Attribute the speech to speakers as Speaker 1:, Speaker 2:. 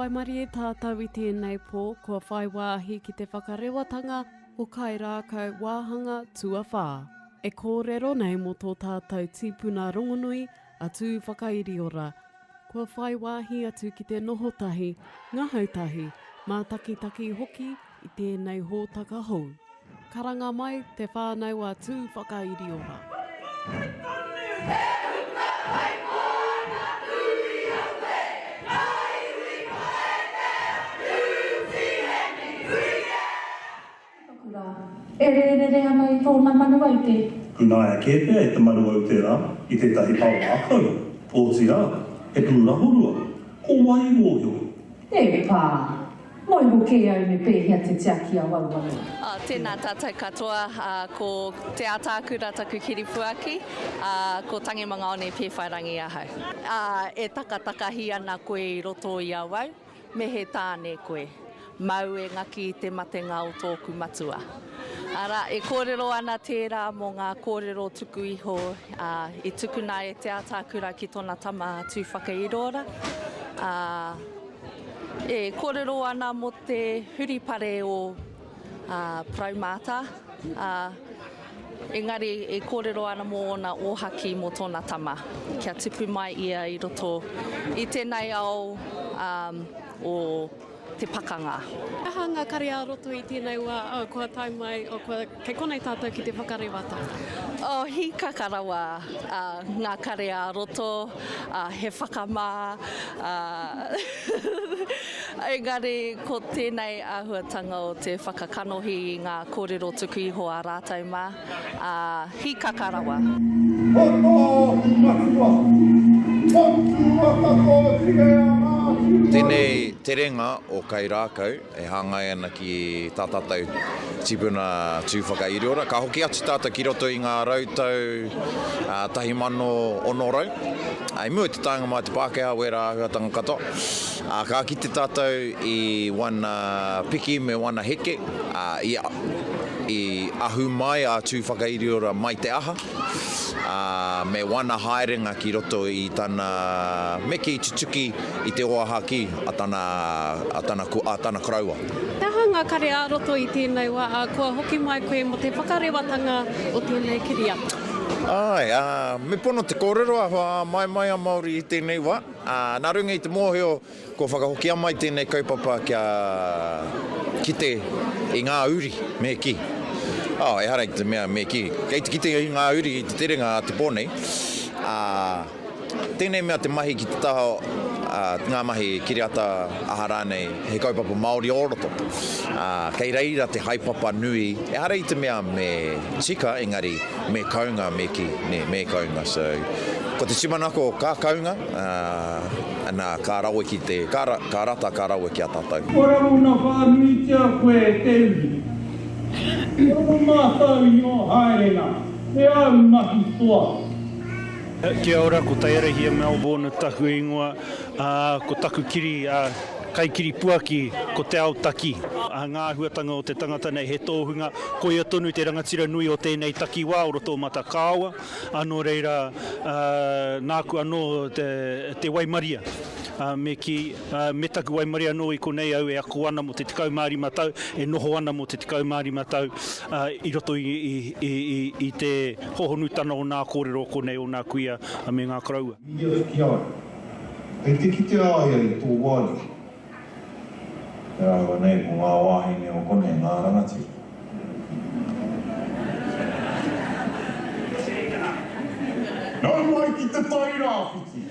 Speaker 1: whaimari e tātou i tēnei pō, kua whai wāhi ki te whakarewatanga o Kairākau wāhanga tuawhā. E kōrero nei mo tō tātou tipuna rongonui a Tūwhakairiora. Kua whai wāhi atu ki te nohotahi, ngahautahi, mā takitaki hoki i tēnei hōtaka hou. Karanga mai te whānau a Tūwhakairiora.
Speaker 2: E re ana I tōna manua I te.
Speaker 3: Kuna e ke pēr I te manua o te rā, I te tahi pau ākau. O te rā, he pūna horua. Ko wai mōhio.
Speaker 2: E pā, moi ho ke au me pēhia te tiaki a wauwau.
Speaker 4: Tēnā tātou katoa, ko Te Ataakura Tanirau-Wickliffe, ko tangi mga one pēwhairangi ahau. E takatakahi ana koe I roto I awau, me he tāne koe. Mau e ngaki te matenga o tōku matua. Ara, e kōrero ana tērā mō ngā kōrero tuku iho, I tukuna e Te Ataakura ki tōna tama Tūwhakairiora. E kōrero ana mo te huripare o praumata. Engari, e kōrero ana mō ona ōhaki mō tōna tama. Kia tupu mai ia I roto I tēnei au o te pakanga.
Speaker 1: Aha ngā kare a roto I tēnei wā, kua tai mai, kei konei tātou ki te whakarewata?
Speaker 4: Hi kakarawa, ngā kare a roto, he whakamā. Engari, ko tēnei āhuatanga o te whakakanohi I ngā kōrero tuku iho a rātou mā. Hi kakarawa.
Speaker 5: Tēnei terenga o Kairākau e hāngai ana ki tā tātou tipuna Tūwhakairiora. Ka hoki atu tātou ki roto I ngā rautau tahi mano ono rau. Ai mua te taonga mai te Pākehā wera āhuatanga katoa. Ka kite tātou I wana piki me wana heke. I ahu mai a Tūwhakairiora mai te aha. Me wana haerenga ki roto I tana meki tutuki I te oahaki a tana kraua.
Speaker 1: Taha ngā kare a roto I tēnei wā, kua hoki mai koe mo te whakarewatanga o tēnei kiria.
Speaker 5: Ai, me pono te kōrero a mai a Māori I tēnei wā. Nā runga I te mōhio, ko whakahoki amai tēnei kaupapa ki te I ngā uri me ki. E hara I te mea me ki. Kei te kite I ngā uri I te terenga te pōnei. Tēnei mea te mahi ki te taho, ngā mahi kiriata aha rānei, he kaupapa Māori oroto. Kei reira te haipapa nui, e hara I te mea me tika, engari me kaunga me ki, me kaunga. So, ko te simanako ka kaunga, ana ka rawe ki te, ka rata ka rawe ki a tātou.
Speaker 6: Ora una whanui tia koe te uri. Ora mātau I o haerenga, me au mahi toa.
Speaker 7: Kia ora, ko Tairāwhiti Melbourne, taku ingoa, ko taku kiri, kai kiri puaki, ko te ao taki. Ngā huatanga o te tangata nei he tōhunga, ko ia tonu te rangatira nui o tēnei taki wā o roto mata kāua, anō reira nāku anō te waimaria. Me taku waimaria anō I konei au e ako ana mo te tikau Māori matau, e noho ana mo te tikau Māori matau, I roto I te hohonutana o nā kōrero o konei o nā kuia me ngā kraua.
Speaker 8: Kia ora. Kei te kite aia I tō wāli. E awa nei ko ngā wāhine o konei ngā rangati. Nau mai ki te Tairāwhiti.